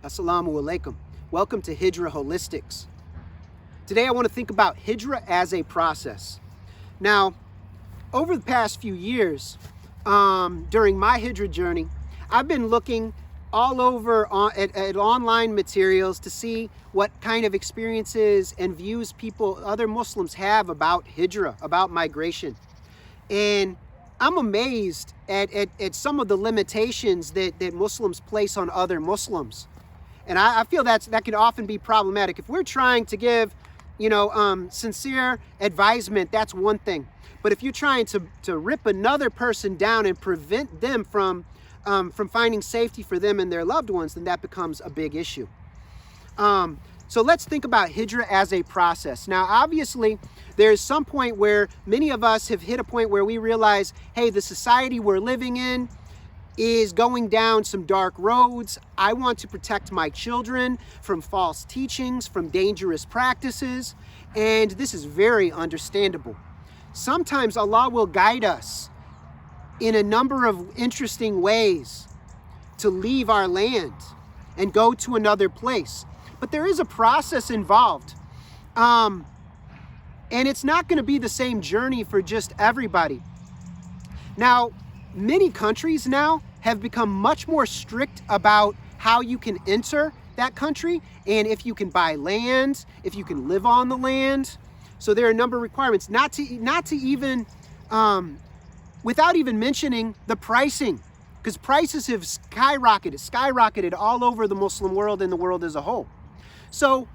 Assalamu alaikum. Welcome to Hijrah Holistics. Today I want to think about Hijrah as a process. Now, over the past few years, during my Hijrah journey, I've been looking all over at online materials to see what kind of experiences and views other Muslims have about Hijrah, about migration. And I'm amazed at some of the limitations that Muslims place on other Muslims. And I feel that can often be problematic. If we're trying to give, sincere advisement, that's one thing. But if you're trying to rip another person down and prevent them from finding safety for them and their loved ones, then that becomes a big issue. So let's think about Hijrah as a process. Now, obviously, there's some point where many of us have hit a point where we realize, hey, the society we're living in is going down some dark roads. I want to protect my children from false teachings, from dangerous practices, and this is very understandable. Sometimes Allah will guide us in a number of interesting ways to leave our land and go to another place. But there is a process involved. And it's not going to be the same journey for just everybody. Now, many countries now have become much more strict about how you can enter that country and if you can buy land, if you can live on the land. So there are a number of requirements, not to even, without even mentioning the pricing, because prices have skyrocketed all over the Muslim world and the world as a whole. So,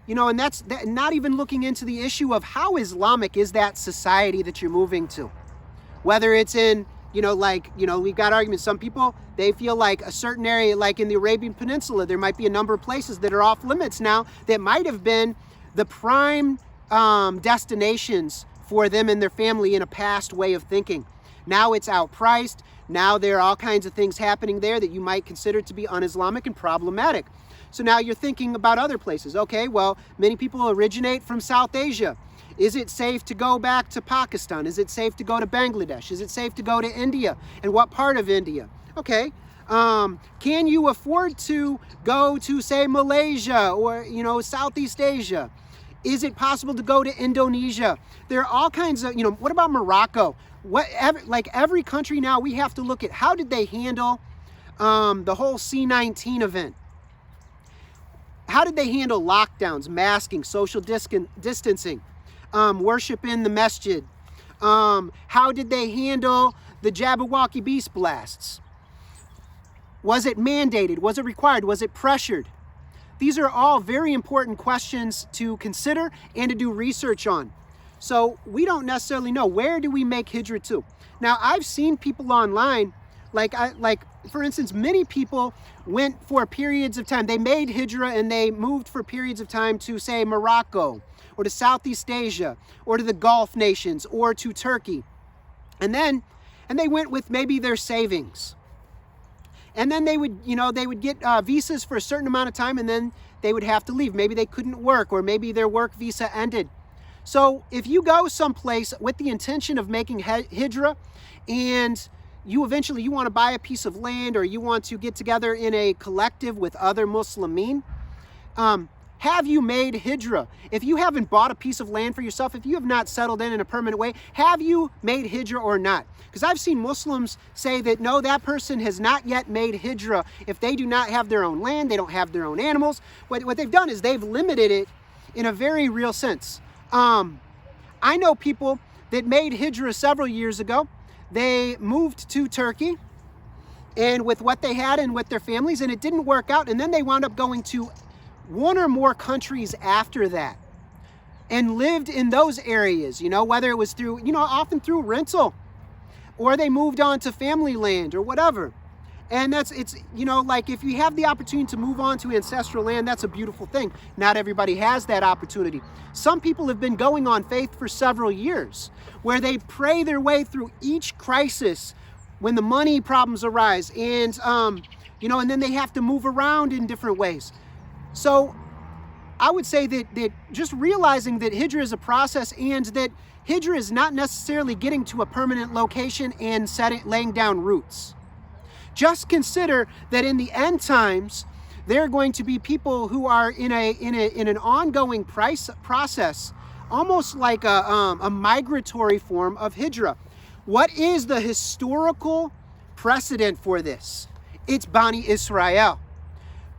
and that's not even looking into the issue of how Islamic is that society that you're moving to. Whether it's in, we've got arguments. Some people, they feel like a certain area, like in the Arabian Peninsula, there might be a number of places that are off limits now that might have been the prime destinations for them and their family in a past way of thinking. Now it's outpriced. Now there are all kinds of things happening there that you might consider to be un-Islamic and problematic. So now you're thinking about other places. Okay, well, many people originate from South Asia. Is it safe to go back to Pakistan? Is it safe to go to Bangladesh? Is it safe to go to India? And what part of India? Okay, can you afford to go to, say, Malaysia or, Southeast Asia? Is it possible to go to Indonesia? There are all kinds of, what about Morocco? Every country now, we have to look at how did they handle the whole C-19 event? How did they handle lockdowns, masking, social distancing, worship in the masjid? How did they handle the Jabberwocky beast blasts? Was it mandated? Was it required? Was it pressured? These are all very important questions to consider and to do research on. So we don't necessarily know, where do we make Hijrah to? Now, I've seen people online, for instance, many people went for periods of time. They made Hijrah and they moved for periods of time to, say, Morocco or to Southeast Asia or to the Gulf nations or to Turkey. And they went with maybe their savings. And then they would get visas for a certain amount of time and then they would have to leave. Maybe they couldn't work or maybe their work visa ended. So if you go someplace with the intention of making Hijrah and you want to buy a piece of land or you want to get together in a collective with other Muslimin, have you made Hijrah? If you haven't bought a piece of land for yourself, if you have not settled in a permanent way, have you made Hijrah or not? Because I've seen Muslims say that, no, that person has not yet made Hijrah. If they do not have their own land, they don't have their own animals. What they've done is they've limited it in a very real sense. I know people that made Hijrah several years ago. They moved to Turkey and with what they had and with their families, and it didn't work out. And then they wound up going to one or more countries after that and lived in those areas, whether it was through, often through rental, or they moved on to family land or whatever. And if you have the opportunity to move on to ancestral land, that's a beautiful thing. Not everybody has that opportunity. Some people have been going on faith for several years, where they pray their way through each crisis when the money problems arise, and and then they have to move around in different ways. So I would say that just realizing that Hijrah is a process and that Hijrah is not necessarily getting to a permanent location and laying down roots. Just consider that in the end times, They're going to be people who are in an ongoing process, almost like a migratory form of Hijrah. What is the historical precedent for this? It's Bani Israel.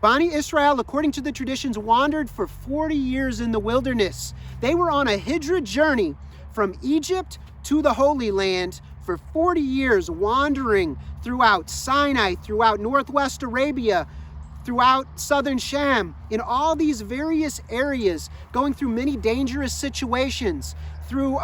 Bani Israel, according to the traditions, wandered for 40 years in the wilderness. They were on a Hijrah journey from Egypt to the Holy Land for 40 years, wandering throughout Sinai, throughout Northwest Arabia, throughout Southern Sham, in all these various areas, going through many dangerous situations, through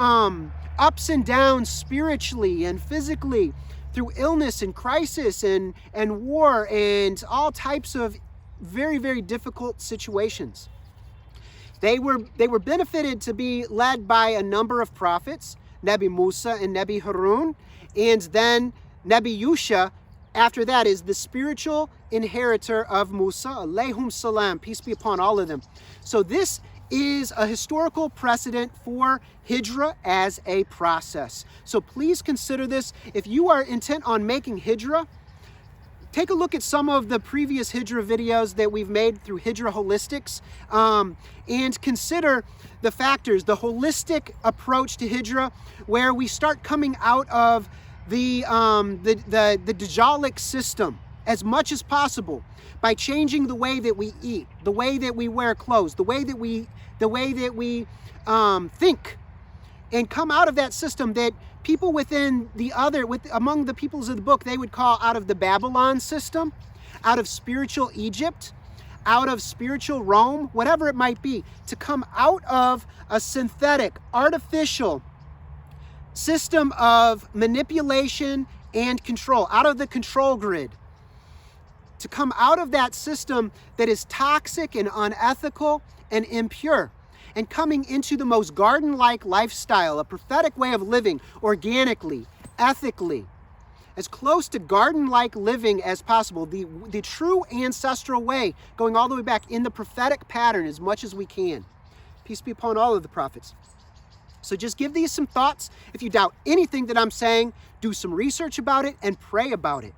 ups and downs spiritually and physically, through illness and crisis and war and all types of very, very difficult situations. They were benefited to be led by a number of prophets, Nebi Musa and Nebi Harun, and then Nebi Yusha, after that, is the spiritual inheritor of Musa, alayhum salam, peace be upon all of them. So this is a historical precedent for Hijrah as a process. So please consider this. If you are intent on making Hijrah, take a look at some of the previous Hijrah videos that we've made through Hijrah Holistics, and consider the factors, the holistic approach to Hijrah, where we start coming out of the Dajjalic system as much as possible by changing the way that we eat, the way that we wear clothes, the way that we think, and come out of that system that people among the peoples of the book, they would call out of the Babylon system, out of spiritual Egypt, out of spiritual Rome, whatever it might be, to come out of a synthetic, artificial system of manipulation and control, out of the control grid, to come out of that system that is toxic and unethical and impure, and coming into the most garden-like lifestyle, a prophetic way of living, organically, ethically, as close to garden-like living as possible, the true ancestral way, going all the way back in the prophetic pattern as much as we can. Peace be upon all of the prophets. So just give these some thoughts. If you doubt anything that I'm saying, do some research about it and pray about it.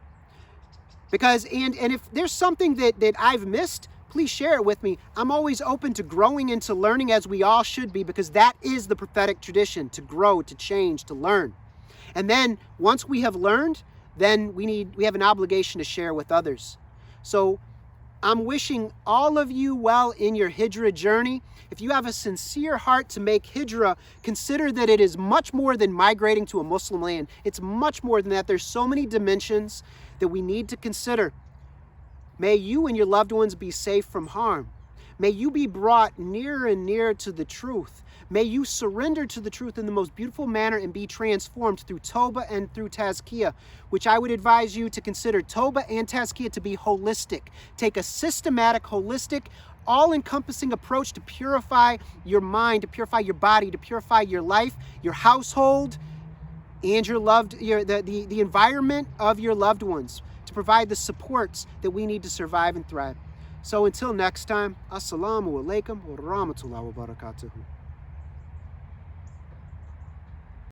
Because, and if there's something that I've missed, please share it with me. I'm always open to growing and to learning, as we all should be, because that is the prophetic tradition, to grow, to change, to learn. And then once we have learned, then we have an obligation to share with others. So I'm wishing all of you well in your Hijrah journey. If you have a sincere heart to make Hijrah, consider that it is much more than migrating to a Muslim land. It's much more than that. There's so many dimensions that we need to consider. May you and your loved ones be safe from harm. May you be brought nearer and nearer to the truth. May you surrender to the truth in the most beautiful manner and be transformed through Tawbah and through Tazkiyah, which I would advise you to consider Tawbah and Tazkiyah to be holistic. Take a systematic, holistic, all-encompassing approach to purify your mind, to purify your body, to purify your life, your household, and the environment of your loved ones, to provide the supports that we need to survive and thrive. So until next time, Assalamu alaikum wa rahmatullahi wa barakatuhu.